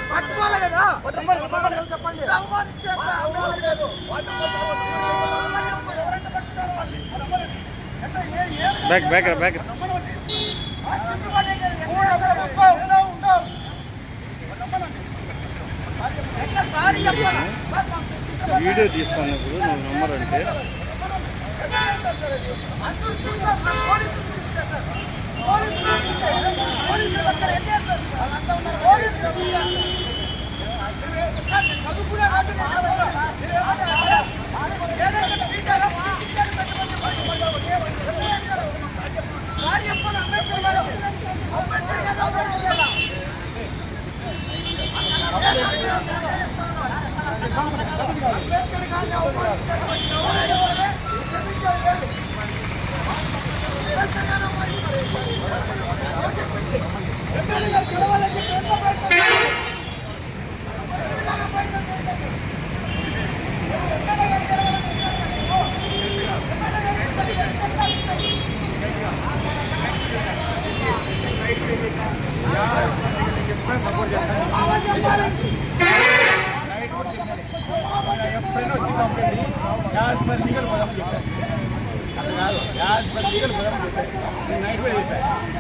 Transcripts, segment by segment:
పట్టుకోవాలి కదా చెప్పండి. బ్యాక్ బ్యాక్ బ్యాక్ వీడియో తీస్తున్నప్పుడు నువ్వు నంబర్ అంటే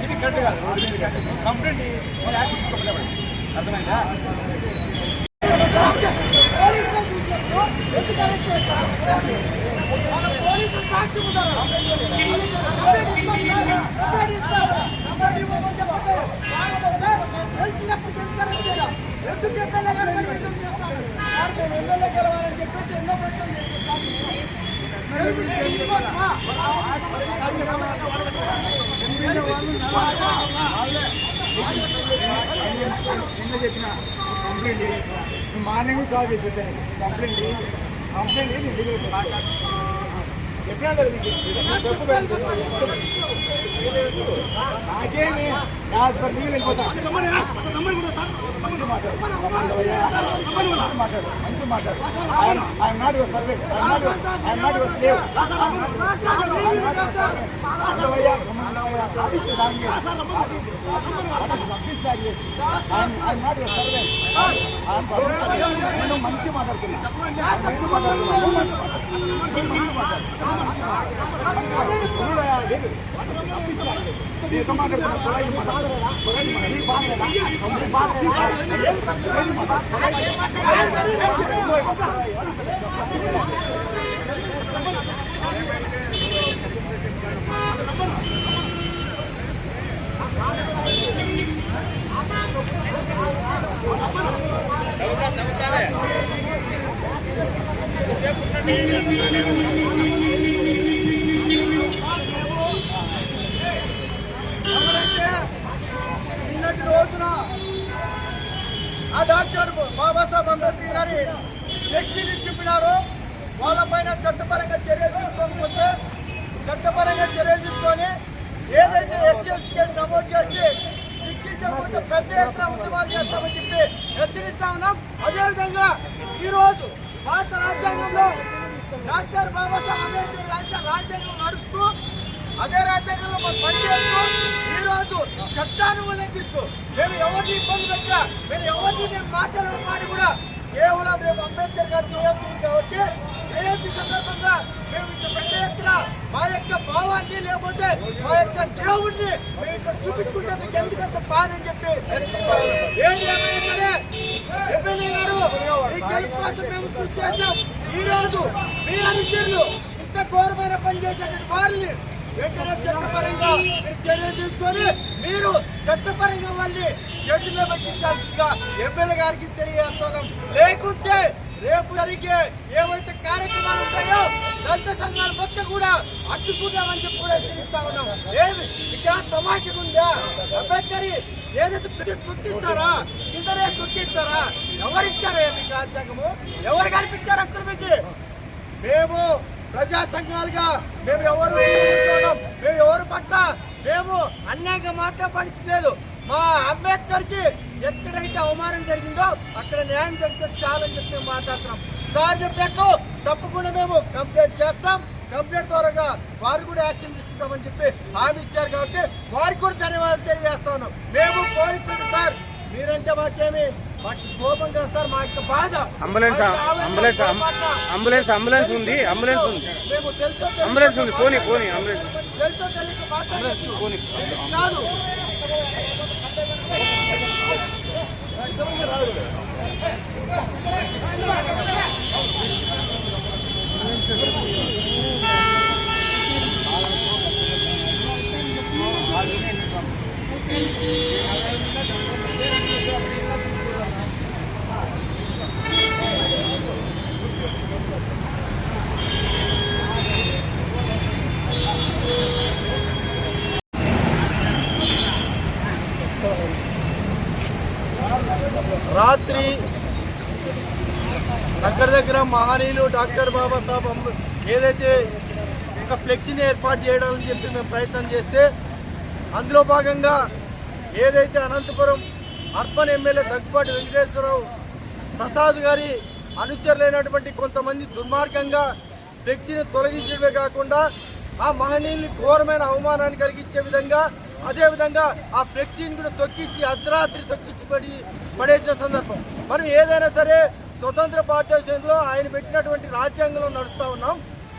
ఇది కరెక్ట్ కాదు. కంప్లైంట్ అర్థమైందా? చెప్పిన కంప్లైంట్ మార్నింగ్ కాల్ చేసి కంప్లైంట్ చెప్పినా కదా నాకేమి హాస్పిటల్కి వెళ్ళిపోతా. మంచి మాట్లాడు. I'm not your servant. I'm not your slave. నేను మంచి మాట్లాడుతున్నా. నిన్నటి రోజున ఆ డాక్టర్ బాబాసాహెబ్ అంబేద్కర్ గారి ఫ్లెక్సీని చెప్పినారు. వాళ్ళపైన చట్టపరంగా చర్యలు తీసుకోకపోతే చట్టపరంగా చర్యలు తీసుకొని ఏదైతే ఎస్సీ కేసు నమోదు చేసి శిక్షించకపోతే పెద్ద ఎత్తున ఉద్యమాలు చేస్తామని చెప్పి హెచ్చరిస్తా ఉన్నాం. అదేవిధంగా ఈరోజు భారత రాజ్యాంగంలో డాక్టర్ బాబాసాహెబ్ అంబేద్కర్ రాజ్యాంగం నడుస్తూ అదే రాజ్యాంగంలో మనం పనిచేస్తూ ఈరోజు చట్టాన్ని ఉల్లంఘిస్తూ మేము ఎవరిని ఇబ్బంది పెట్టా మేము మాట్లాడి కూడా కేవలం మేము అంబేద్కర్ గారు జయంతి కాబట్టి జయంతి సందర్భంగా మేము ఇంత పెద్ద ఎత్తున మా యొక్క భావాన్ని లేకపోతే మా యొక్క దేవుణ్ణి మేము ఇక్కడ చూపించుకుంటే మీకు ఎందుకంత బాధ అని చెప్పి ఏది ఏమైనా సరే ఎమ్మెల్యే గారు ఈ గెలుపు కోసం మేము కృషి చేశాం. ఈరోజు మీ అనుచరులు ఇంత ఘోరమైన పని చేసేటువంటి వారిని వెంటనే చట్టపరంగా చర్యలు తీసుకొని మీరు చట్టపరంగా వాళ్ళని చేతుల్లో పెట్టించాల్సిందిగా ఎమ్మెల్యే గారికి తెలియజేస్తున్నాం. లేకుంటే రేపు జరిగే ఏవైతే కార్యక్రమాలు ఉంటాయో దళిత సంఘాలు మొత్తం కూడా అడ్డుకుంటామని చెప్పి కూడా తెలియజేస్తా ఉన్నాం. ఏమి ఇక తమాషకుందా? అంబేద్కర్ ఏదైతే తుట్టిస్తారా కిందనే తుట్టిస్తారా? ఎవరిచ్చారా మీకు రాజ్యాంగము? ఎవరు కల్పించారు అక్కడ మీకు? మేము ప్రజా సంఘాలుగా మేము ఎవరు పట్ల మేము అన్యాయంగా మాట్లాడే లేదు. మా అంబేద్కర్ కి ఎక్కడైతే అవమానం జరిగిందో అక్కడ న్యాయం జరిగితే చాలని చెప్పి మాట్లాడుతున్నాం. సార్ చెప్పినట్టు తప్పకుండా మేము కంప్లైంట్ చేస్తాం. కంప్లైంట్ ద్వారా వారు కూడా యాక్షన్ తీసుకుంటామని చెప్పి హామీ ఇచ్చారు. కాబట్టి వారికి కూడా ధన్యవాదాలు తెలియజేస్తా ఉన్నాం. మేము పోలీసులు సార్, మీరంటే మాకేమి మాకు కోపం చేస్తారు, మా యొక్క బాధ. అంబులెన్స్ ఉంది, మేము తెలుసో అంబులెన్స్ ఉంది, పోనీ అంబులెన్స్ తెలుసో తెలియక మాట్లాడచ్చు పోనీ. కాదు. రాత్రి దగ్గర మహనీయులు డాక్టర్ బాబాసాహెబ్ ఏదైతే ఒక ఫ్లెక్సీని ఏర్పాటు చేయడానికి చెప్పి మేము ప్రయత్నం చేస్తే, అందులో భాగంగా ఏదైతే అనంతపురం అర్బన్ ఎమ్మెల్యే దగ్గుపాటి వెంకటేశ్వరరావు ప్రసాద్ గారి అనుచరులైనటువంటి కొంతమంది దుర్మార్గంగా ఫ్లెక్సీని తొలగించడమే కాకుండా ఆ మహనీయుల్ని ఘోరమైన అవమానాన్ని కలిగించే విధంగా, అదేవిధంగా ఆ ఫ్లెక్సీని కూడా తొక్కించి అర్ధరాత్రి తొక్కించి పడేసిన సందర్భం. మనం ఏదైనా సరే స్వతంత్ర భారతదేశంలో ఆయన పెట్టినటువంటి రాజ్యాంగంలో నడుస్తూ ఉన్నాం.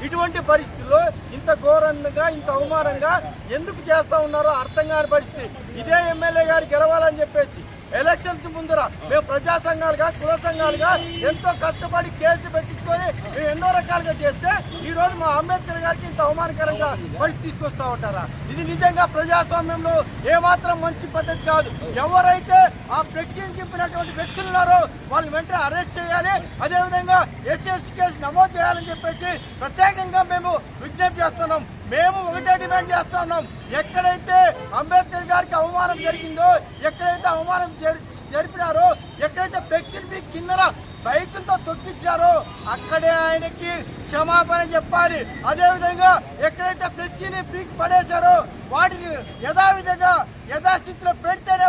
ఇటువంటి పరిస్థితుల్లో ఇంత ఘోరంగా, ఇంత అవమానంగా ఎందుకు చేస్తూ ఉన్నారో అర్థం కాని పరిస్థితి. ఇదే ఎమ్మెల్యే గారు గెలవాలని చెప్పేసి ఎలక్షన్స్ ముందర మేము ప్రజా సంఘాలుగా, కుల సంఘాలుగా ఎంతో కష్టపడి కేసులు పెట్టించుకొని మేము ఎన్నో రకాలుగా చేస్తే ఈ రోజు మా అంబేద్కర్ గారికి ఇంత అవమానకరంగా పరిస్థితి తీసుకొస్తా ఉంటారా? ఇది నిజంగా ప్రజాస్వామ్యంలో ఏమాత్రం మంచి పద్ధతి కాదు. ఎవరైతే ఆ ఫ్లెక్సీని చెప్పినటువంటి వ్యక్తులు ఉన్నారో వాళ్ళు వెంటనే అరెస్ట్ చేయాలి, అదేవిధంగా ఎస్సీ కేసు నమోదు చేయాలని చెప్పేసి ప్రత్యేకంగా మేము విజ్ఞప్తి చేస్తున్నాం. మేము ఒకటే డిమాండ్ చేస్తా ఉన్నాం, ఎక్కడైతే అంబేద్కర్ గారికి అవమానం జరిగిందో, ఎక్కడైతే అవమానం జరిపినారో, ఎక్కడైతే ఫ్లెక్సీని కిందన బైకులతో తొక్కించారో అక్కడే ఆయనకి క్షమాపణ చెప్పాలి. అదేవిధంగా ఎక్కడైతే ఫ్లెక్సీని పీక్ పడేశారో వాటిని యథావిధంగా యథాస్థితిలో పెడితేనే